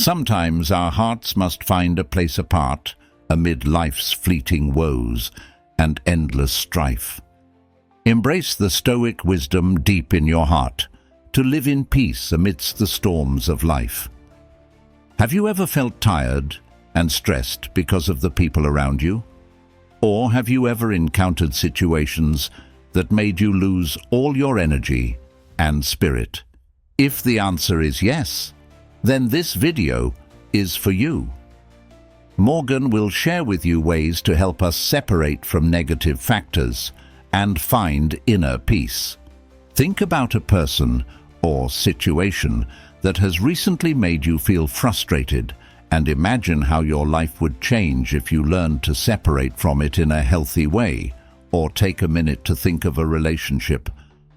Sometimes our hearts must find a place apart amid life's fleeting woes and endless strife. Embrace the Stoic wisdom deep in your heart to live in peace amidst the storms of life. Have you ever felt tired and stressed because of the people around you? Or have you ever encountered situations that made you lose all your energy and spirit? If the answer is yes, then this video is for you. Morgan will share with you ways to help us separate from negative factors and find inner peace. Think about a person or situation that has recently made you feel frustrated, and imagine how your life would change if you learned to separate from it in a healthy way. Or take a minute to think of a relationship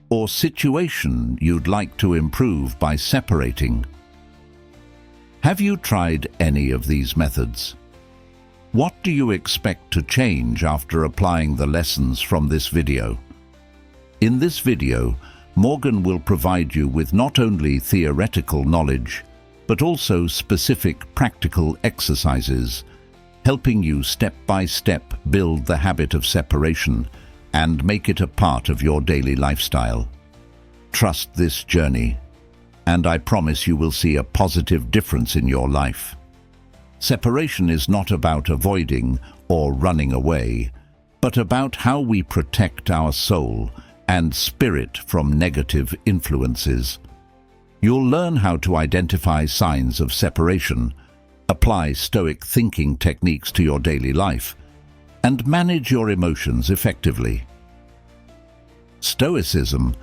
or situation you'd like to improve by separating. Have you tried any of these methods? What do you expect to change after applying the lessons from this video? In this video, Morgan will provide you with not only theoretical knowledge, but also specific practical exercises, helping you step by step build the habit of separation and make it a part of your daily lifestyle. Trust this journey, and I promise you will see a positive difference in your life. Separation is not about avoiding or running away, but about how we protect our soul and spirit from negative influences. You'll learn how to identify signs of separation, apply Stoic thinking techniques to your daily life, and manage your emotions effectively. Stoicism,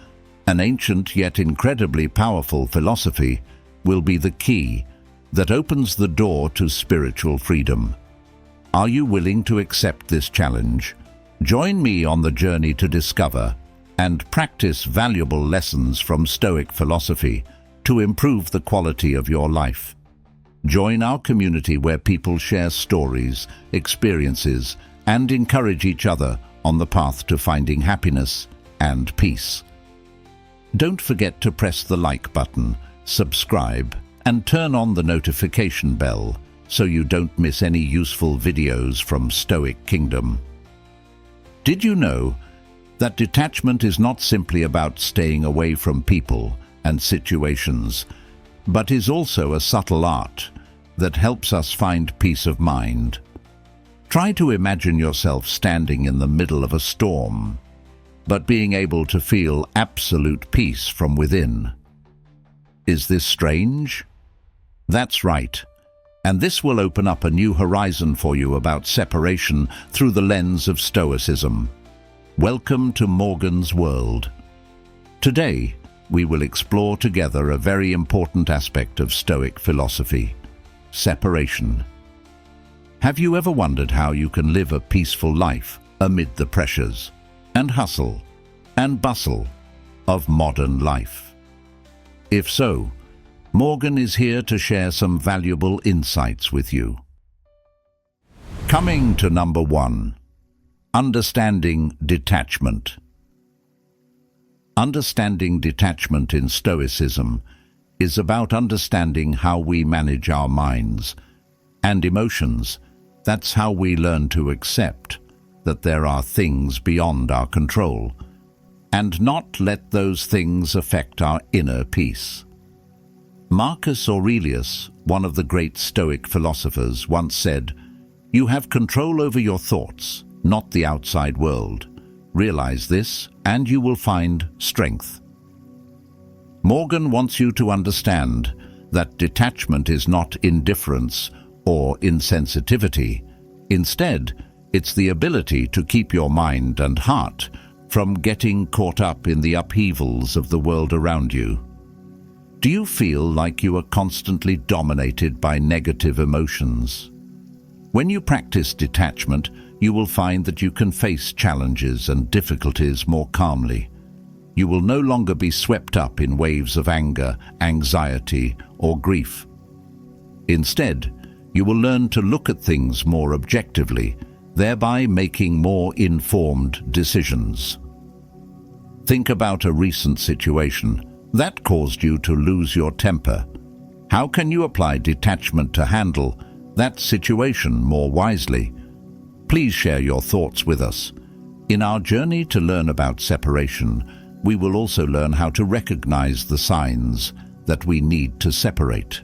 an ancient yet incredibly powerful philosophy, will be the key that opens the door to spiritual freedom. Are you willing to accept this challenge? Join me on the journey to discover and practice valuable lessons from Stoic philosophy to improve the quality of your life. Join our community where people share stories, experiences, and encourage each other on the path to finding happiness and peace. Don't forget to press the like button, subscribe, and turn on the notification bell so you don't miss any useful videos from Stoic Kingdom. Did you know that detachment is not simply about staying away from people and situations, but is also a subtle art that helps us find peace of mind? Try to imagine yourself standing in the middle of a storm, but being able to feel absolute peace from within. Is this strange? That's right, and this will open up a new horizon for you about separation through the lens of Stoicism. Welcome to Morgan's world. Today, we will explore together a very important aspect of Stoic philosophy: separation. Have you ever wondered how you can live a peaceful life amid the pressures and hustle and bustle of modern life? If so, Morgan is here to share some valuable insights with you. Coming to number 1, understanding detachment. Understanding detachment in Stoicism is about understanding how we manage our minds and emotions. That's how we learn to accept that there are things beyond our control and not let those things affect our inner peace. Marcus Aurelius, one of the great Stoic philosophers, once said, "You have control over your thoughts, not the outside world. Realize this, and you will find strength." Morgan wants you to understand that detachment is not indifference or insensitivity. Instead, it's the ability to keep your mind and heart from getting caught up in the upheavals of the world around you. Do you feel like you are constantly dominated by negative emotions? When you practice detachment, you will find that you can face challenges and difficulties more calmly. You will no longer be swept up in waves of anger, anxiety, or grief. Instead, you will learn to look at things more objectively, thereby making more informed decisions. Think about a recent situation that caused you to lose your temper. How can you apply detachment to handle that situation more wisely? Please share your thoughts with us. In our journey to learn about separation, we will also learn how to recognize the signs that we need to separate.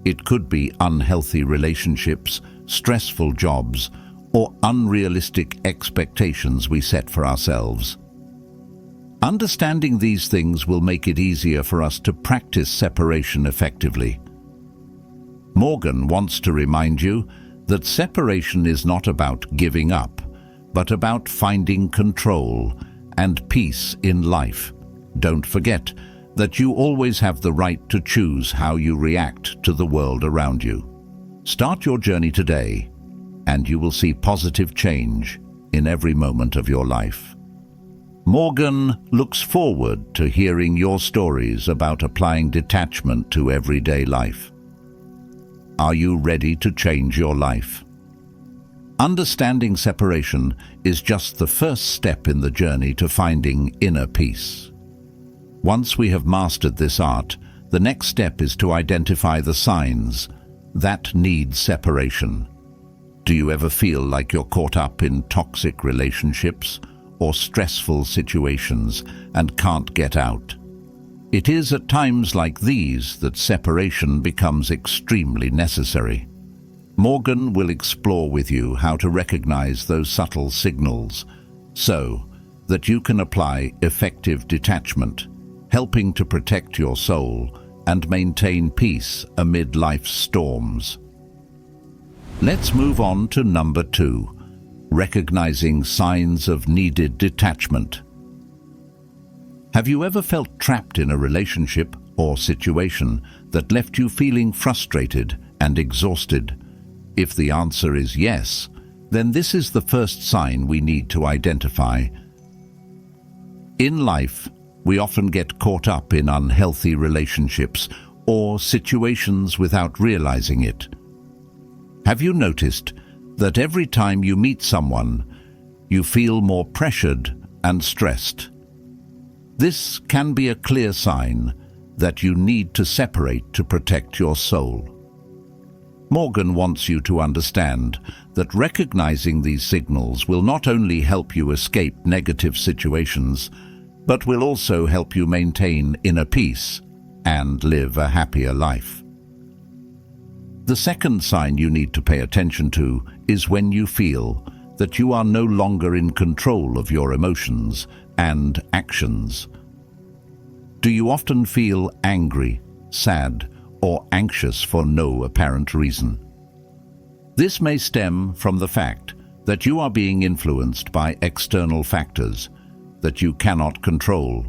It could be unhealthy relationships, stressful jobs, or unrealistic expectations we set for ourselves. Understanding these things will make it easier for us to practice separation effectively. Morgan wants to remind you that separation is not about giving up, but about finding control and peace in life. Don't forget that you always have the right to choose how you react to the world around you. Start your journey today, and you will see positive change in every moment of your life. Morgan looks forward to hearing your stories about applying detachment to everyday life. Are you ready to change your life? Understanding separation is just the first step in the journey to finding inner peace. Once we have mastered this art, the next step is to identify the signs that need separation. Do you ever feel like you're caught up in toxic relationships or stressful situations and can't get out? It is at times like these that separation becomes extremely necessary. Morgan will explore with you how to recognize those subtle signals so that you can apply effective detachment, helping to protect your soul and maintain peace amid life's storms. Let's move on to number 2, recognizing signs of needed detachment. Have you ever felt trapped in a relationship or situation that left you feeling frustrated and exhausted? If the answer is yes, then this is the first sign we need to identify. In life, we often get caught up in unhealthy relationships or situations without realizing it. Have you noticed that every time you meet someone, you feel more pressured and stressed? This can be a clear sign that you need to separate to protect your soul. Morgan wants you to understand that recognizing these signals will not only help you escape negative situations, but will also help you maintain inner peace and live a happier life. The second sign you need to pay attention to is when you feel that you are no longer in control of your emotions and actions. Do you often feel angry, sad, or anxious for no apparent reason? This may stem from the fact that you are being influenced by external factors that you cannot control.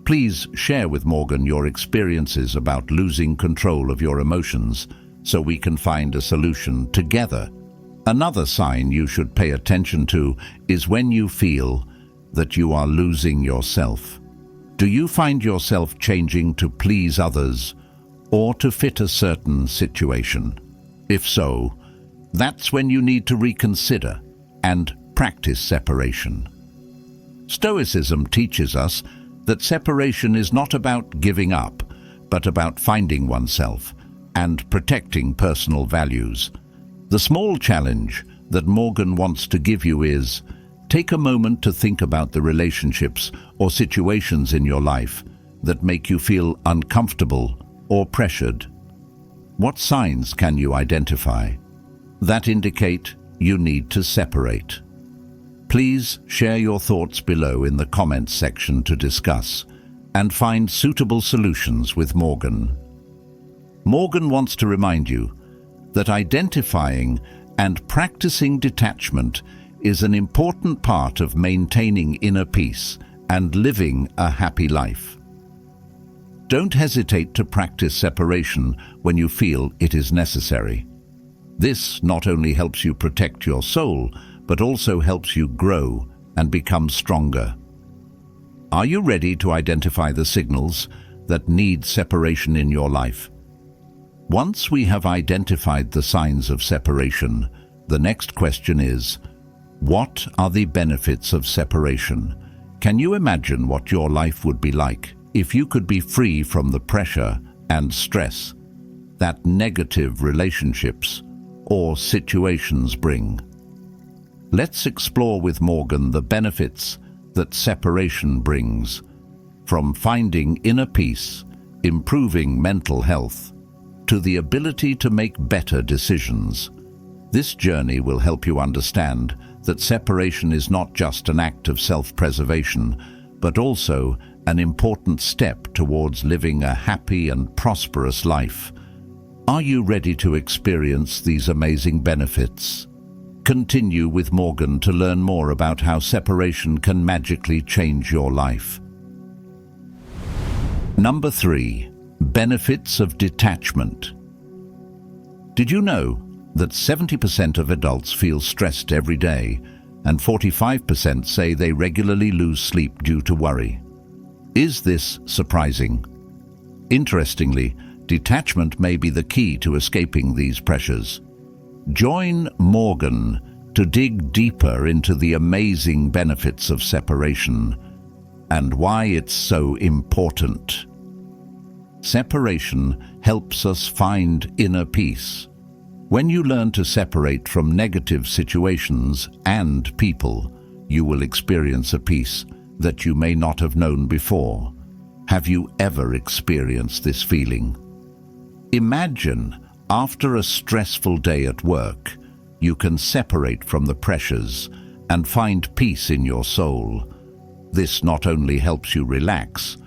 Please share with Morgan your experiences about losing control of your emotions so we can find a solution together. Another sign you should pay attention to is when you feel that you are losing yourself. Do you find yourself changing to please others or to fit a certain situation? If so, that's when you need to reconsider and practice separation. Stoicism teaches us that separation is not about giving up, but about finding oneself and protecting personal values. The small challenge that Morgan wants to give you is, take a moment to think about the relationships or situations in your life that make you feel uncomfortable or pressured. What signs can you identify that indicate you need to separate? Please share your thoughts below in the comments section to discuss and find suitable solutions with Morgan. Morgan wants to remind you that identifying and practicing detachment is an important part of maintaining inner peace and living a happy life. Don't hesitate to practice separation when you feel it is necessary. This not only helps you protect your soul, but also helps you grow and become stronger. Are you ready to identify the signals that need separation in your life? Once we have identified the signs of separation, the next question is, what are the benefits of separation? Can you imagine what your life would be like if you could be free from the pressure and stress that negative relationships or situations bring. Let's explore with Morgan the benefits that separation brings, from finding inner peace, improving mental health, to the ability to make better decisions. This journey will help you understand that separation is not just an act of self-preservation, but also an important step towards living a happy and prosperous life. Are you ready to experience these amazing benefits? Continue with Morgan to learn more about how separation can magically change your life. Number 3. Benefits of detachment. Did you know that 70% of adults feel stressed every day, and 45% say they regularly lose sleep due to worry? Is this surprising? Interestingly, detachment may be the key to escaping these pressures. Join Morgan to dig deeper into the amazing benefits of separation and why it's so important. Separation helps us find inner peace. When you learn to separate from negative situations and people, you will experience a peace that you may not have known before. Have you ever experienced this feeling? Imagine, after a stressful day at work, you can separate from the pressures and find peace in your soul. This not only helps you relax,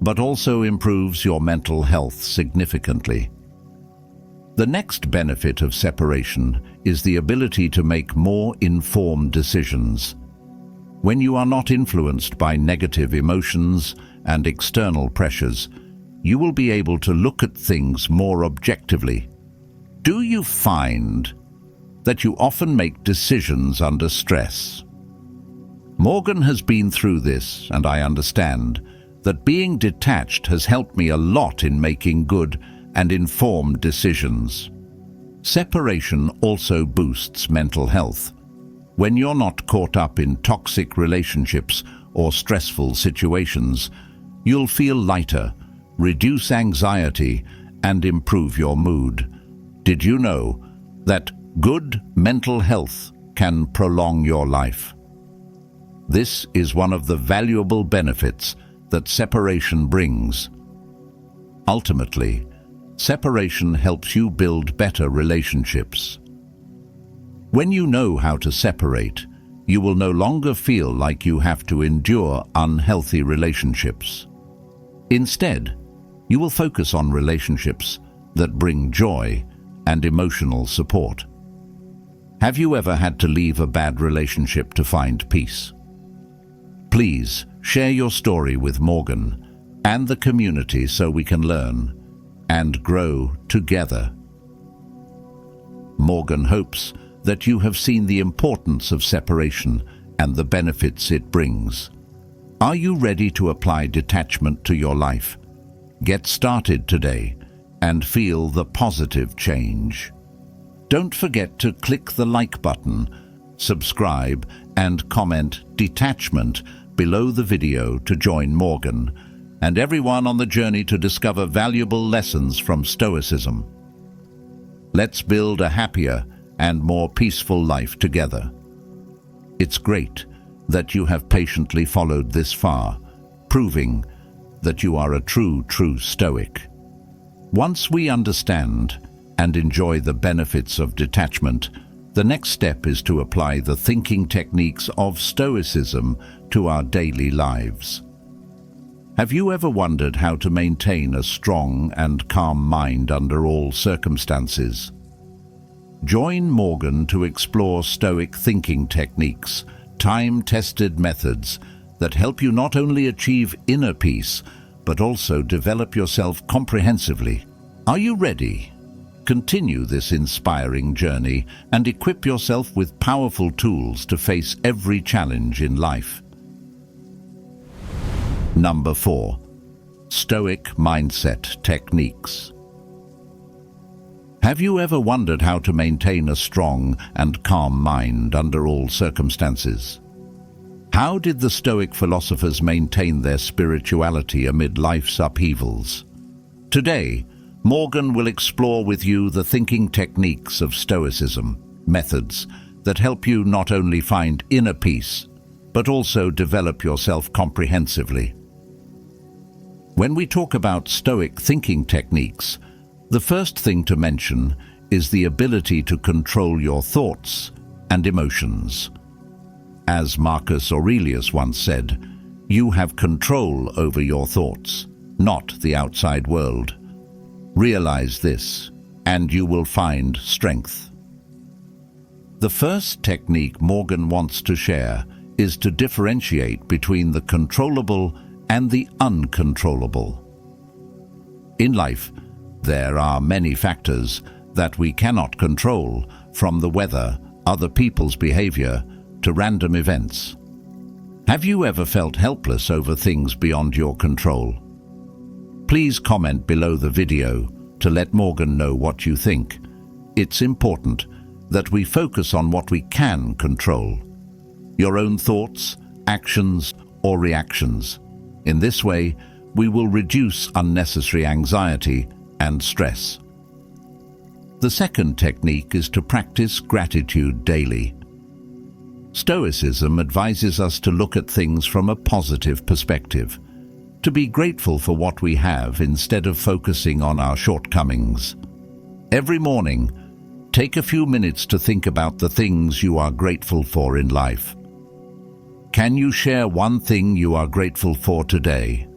but also improves your mental health significantly. The next benefit of separation is the ability to make more informed decisions. When you are not influenced by negative emotions and external pressures, you will be able to look at things more objectively. Do you find that you often make decisions under stress? Morgan has been through this, and I understand that being detached has helped me a lot in making good and informed decisions. Separation also boosts mental health. When you're not caught up in toxic relationships or stressful situations, you'll feel lighter, reduce anxiety, and improve your mood. Did you know that good mental health can prolong your life? This is one of the valuable benefits that separation brings. Ultimately, separation helps you build better relationships. When you know how to separate, you will no longer feel like you have to endure unhealthy relationships. Instead, you will focus on relationships that bring joy and emotional support. Have you ever had to leave a bad relationship to find peace? Please share your story with Morgan and the community so we can learn and grow together. Morgan hopes that you have seen the importance of separation and the benefits it brings. Are you ready to apply detachment to your life? Get started today and feel the positive change. Don't forget to click the like button, subscribe, and comment "detachment" below the video to join Morgan and everyone on the journey to discover valuable lessons from Stoicism. Let's build a happier and more peaceful life together. It's great that you have patiently followed this far, proving that you are a true Stoic. Once we understand and enjoy the benefits of detachment, the next step is to apply the thinking techniques of Stoicism to our daily lives. Have you ever wondered how to maintain a strong and calm mind under all circumstances? Join Morgan to explore Stoic thinking techniques, time-tested methods that help you not only achieve inner peace, but also develop yourself comprehensively. Are you ready? Continue this inspiring journey and equip yourself with powerful tools to face every challenge in life. Number 4. Stoic mindset techniques. Have you ever wondered how to maintain a strong and calm mind under all circumstances? How did the Stoic philosophers maintain their spirituality amid life's upheavals? Today, Morgan will explore with you the thinking techniques of Stoicism, methods that help you not only find inner peace, but also develop yourself comprehensively. When we talk about Stoic thinking techniques, the first thing to mention is the ability to control your thoughts and emotions. As Marcus Aurelius once said, you have control over your thoughts, not the outside world. Realize this, and you will find strength. The first technique Morgan wants to share is to differentiate between the controllable and the uncontrollable. In life, there are many factors that we cannot control, from the weather, other people's behavior, to random events. Have you ever felt helpless over things beyond your control? Please comment below the video to let Morgan know what you think. It's important that we focus on what we can control: your own thoughts, actions, or reactions. In this way, we will reduce unnecessary anxiety and stress. The second technique is to practice gratitude daily. Stoicism advises us to look at things from a positive perspective, to be grateful for what we have instead of focusing on our shortcomings. Every morning, take a few minutes to think about the things you are grateful for in life. Can you share one thing you are grateful for today?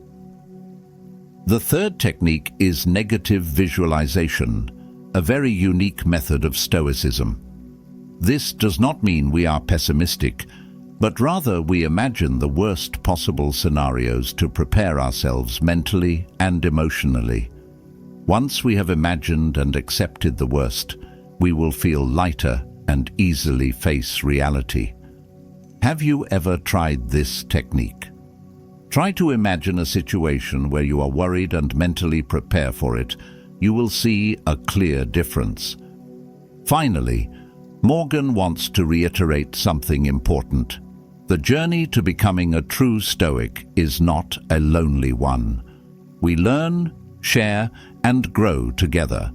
The third technique is negative visualization, a very unique method of Stoicism. This does not mean we are pessimistic, but rather we imagine the worst possible scenarios to prepare ourselves mentally and emotionally. Once we have imagined and accepted the worst, we will feel lighter and easily face reality. Have you ever tried this technique? Try to imagine a situation where you are worried and mentally prepare for it. You will see a clear difference. Finally, Morgan wants to reiterate something important. The journey to becoming a true Stoic is not a lonely one. We learn, share, and grow together.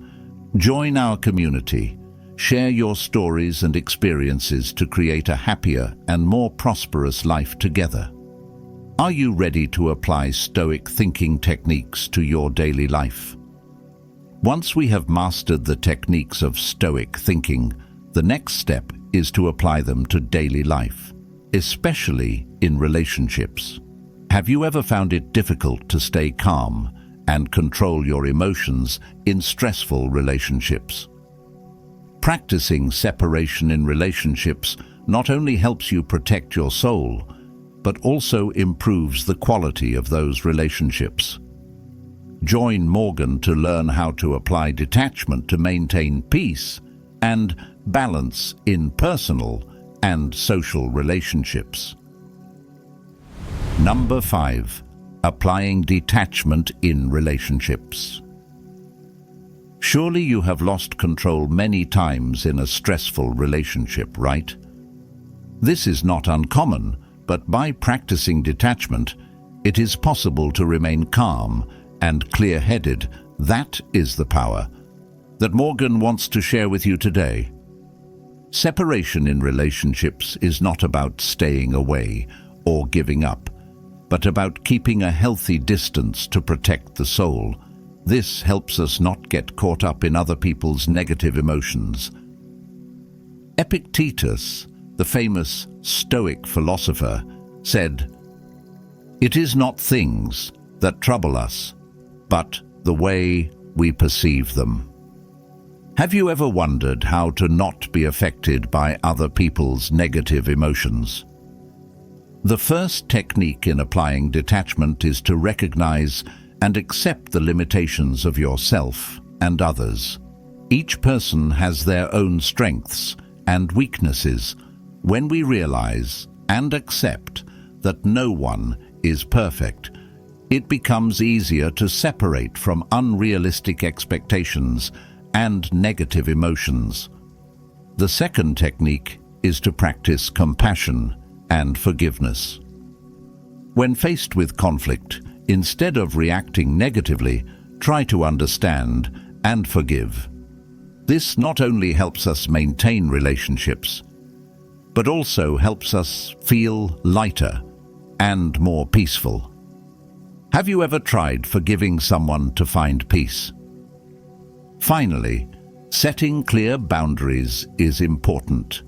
Join our community. Share your stories and experiences to create a happier and more prosperous life together. Are you ready to apply Stoic thinking techniques to your daily life? Once we have mastered the techniques of Stoic thinking, the next step is to apply them to daily life, especially in relationships. Have you ever found it difficult to stay calm and control your emotions in stressful relationships? Practicing separation in relationships not only helps you protect your soul, but also improves the quality of those relationships. Join Morgan to learn how to apply detachment to maintain peace and balance in personal and social relationships. Number 5. Applying detachment in relationships. Surely you have lost control many times in a stressful relationship, right? This is not uncommon, but by practicing detachment, it is possible to remain calm and clear-headed. That is the power that Morgan wants to share with you today. Separation in relationships is not about staying away or giving up, but about keeping a healthy distance to protect the soul. This helps us not get caught up in other people's negative emotions. Epictetus, the famous Stoic philosopher, said, "It is not things that trouble us, but the way we perceive them." Have you ever wondered how to not be affected by other people's negative emotions? The first technique in applying detachment is to recognize and accept the limitations of yourself and others. Each person has their own strengths and weaknesses. When we realize and accept that no one is perfect, it becomes easier to separate from unrealistic expectations and negative emotions. The second technique is to practice compassion and forgiveness. When faced with conflict, instead of reacting negatively, try to understand and forgive. This not only helps us maintain relationships, but also helps us feel lighter and more peaceful. Have you ever tried forgiving someone to find peace? Finally, setting clear boundaries is important.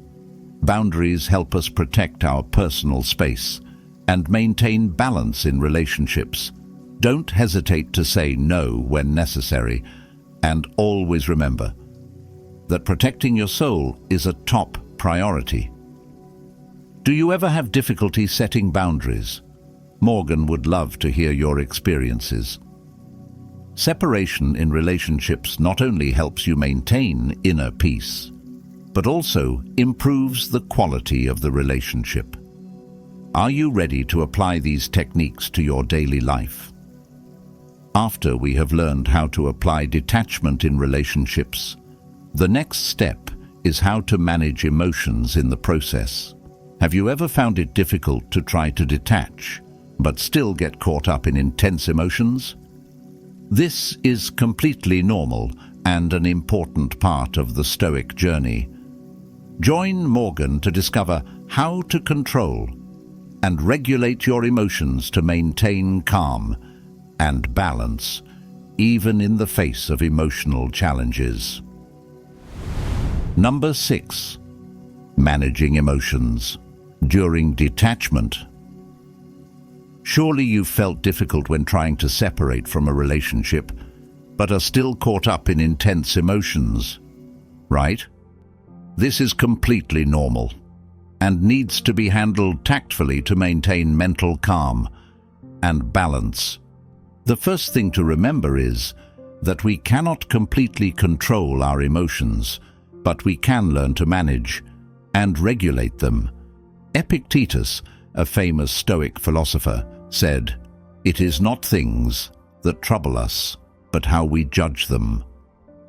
Boundaries help us protect our personal space and maintain balance in relationships. Don't hesitate to say no when necessary, and always remember that protecting your soul is a top priority. Do you ever have difficulty setting boundaries? Morgan would love to hear your experiences. Separation in relationships not only helps you maintain inner peace, but also improves the quality of the relationship. Are you ready to apply these techniques to your daily life? After we have learned how to apply detachment in relationships, the next step is how to manage emotions in the process. Have you ever found it difficult to try to detach, but still get caught up in intense emotions? This is completely normal and an important part of the Stoic journey. Join Morgan to discover how to control and regulate your emotions to maintain calm and balance, even in the face of emotional challenges. Number 6. Managing emotions during detachment. Surely you've felt difficult when trying to separate from a relationship, but are still caught up in intense emotions, right? This is completely normal and needs to be handled tactfully to maintain mental calm and balance. The first thing to remember is that we cannot completely control our emotions, but we can learn to manage and regulate them. Epictetus, a famous Stoic philosopher, said, "It is not things that trouble us, but how we judge them."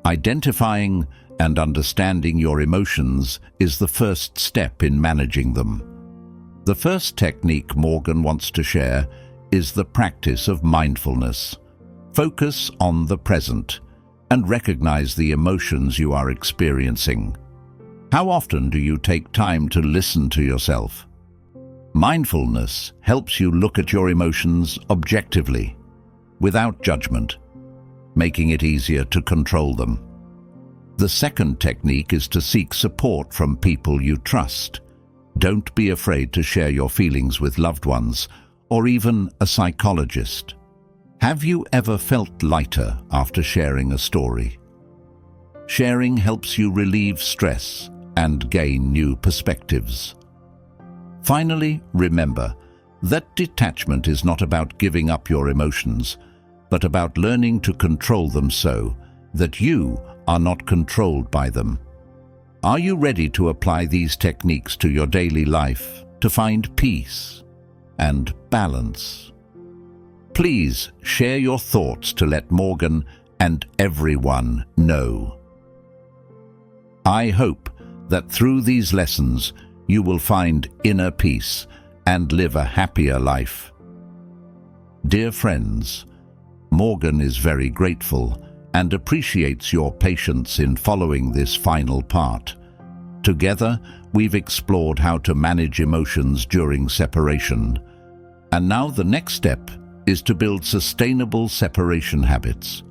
Identifying and understanding your emotions is the first step in managing them. The first technique Morgan wants to share is the practice of mindfulness. Focus on the present and recognize the emotions you are experiencing. How often do you take time to listen to yourself? Mindfulness helps you look at your emotions objectively, without judgment, making it easier to control them. The second technique is to seek support from people you trust. Don't be afraid to share your feelings with loved ones or even a psychologist. Have you ever felt lighter after sharing a story? Sharing helps you relieve stress and gain new perspectives. Finally, remember that detachment is not about giving up your emotions, but about learning to control them so that you are not controlled by them. Are you ready to apply these techniques to your daily life to find peace and balance? Please share your thoughts to let Morgan and everyone know. I hope that through these lessons you will find inner peace and live a happier life. Dear friends, Morgan is very grateful and appreciates your patience in following this final part. Together, we've explored how to manage emotions during separation. And now the next step is to build sustainable separation habits.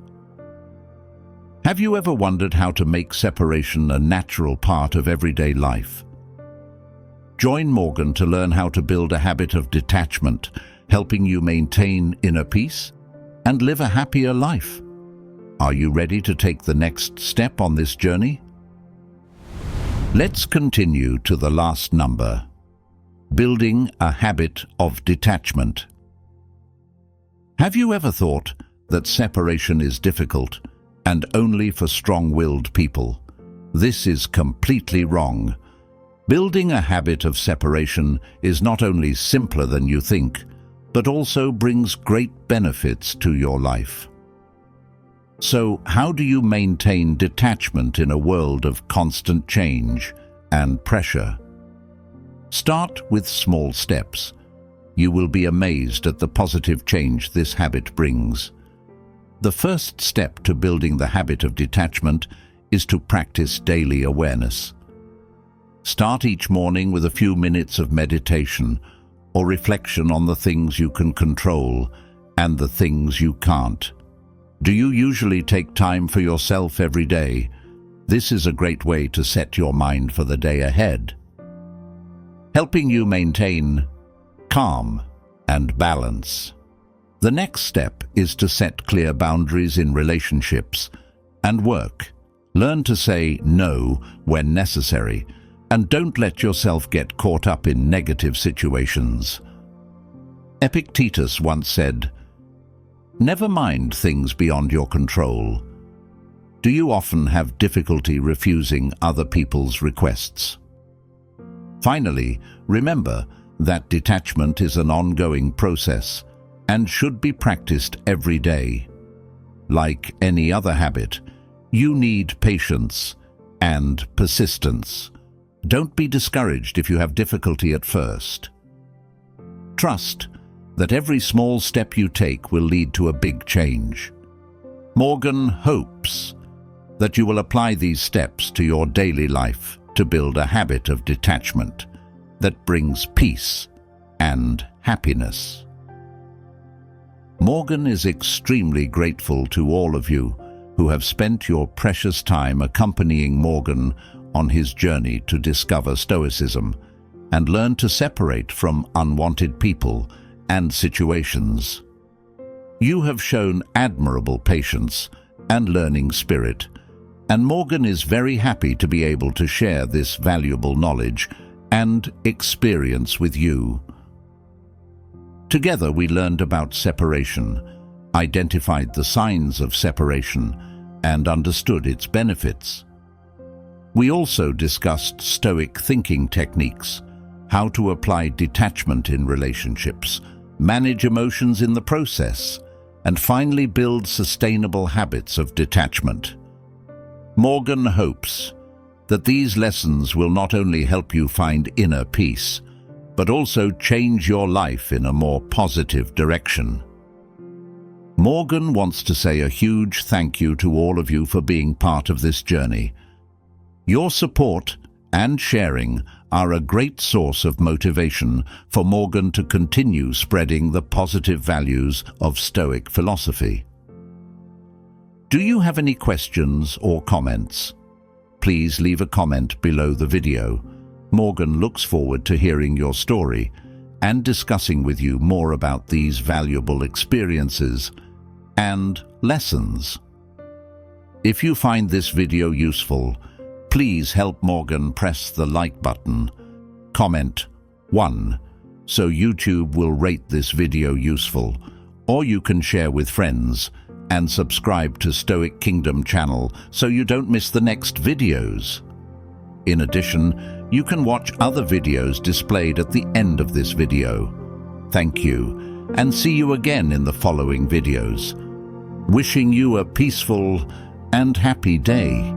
Have you ever wondered how to make separation a natural part of everyday life? Join Morgan to learn how to build a habit of detachment, helping you maintain inner peace and live a happier life. Are you ready to take the next step on this journey? Let's continue to the last number: building a habit of detachment. Have you ever thought that separation is difficult and only for strong-willed people? This is completely wrong. Building a habit of separation is not only simpler than you think, but also brings great benefits to your life. So, how do you maintain detachment in a world of constant change and pressure? Start with small steps. You will be amazed at the positive change this habit brings. The first step to building the habit of detachment is to practice daily awareness. Start each morning with a few minutes of meditation or reflection on the things you can control and the things you can't. Do you usually take time for yourself every day? This is a great way to set your mind for the day ahead, helping you maintain calm and balance. The next step is to set clear boundaries in relationships and work. Learn to say no when necessary, and don't let yourself get caught up in negative situations. Epictetus once said, "Never mind things beyond your control." Do you often have difficulty refusing other people's requests? Finally, remember that detachment is an ongoing process and should be practiced every day. Like any other habit, you need patience and persistence. Don't be discouraged if you have difficulty at first. Trust that every small step you take will lead to a big change. Morgan hopes that you will apply these steps to your daily life to build a habit of detachment that brings peace and happiness. Morgan is extremely grateful to all of you who have spent your precious time accompanying Morgan on his journey to discover Stoicism and learn to separate from unwanted people and situations. You have shown admirable patience and learning spirit, and Morgan is very happy to be able to share this valuable knowledge and experience with you. Together we learned about separation, identified the signs of separation, and understood its benefits. We also discussed Stoic thinking techniques, how to apply detachment in relationships, manage emotions in the process, and finally build sustainable habits of detachment. Morgan hopes that these lessons will not only help you find inner peace, but also change your life in a more positive direction. Morgan wants to say a huge thank you to all of you for being part of this journey. Your support and sharing are a great source of motivation for Morgan to continue spreading the positive values of Stoic philosophy. Do you have any questions or comments? Please leave a comment below the video. Morgan looks forward to hearing your story and discussing with you more about these valuable experiences and lessons. If you find this video useful, please help Morgan press the like button. Comment 1 so YouTube will rate this video useful, or you can share with friends and subscribe to Stoic Kingdom channel so you don't miss the next videos. In addition, you can watch other videos displayed at the end of this video. Thank you, and see you again in the following videos. Wishing you a peaceful and happy day.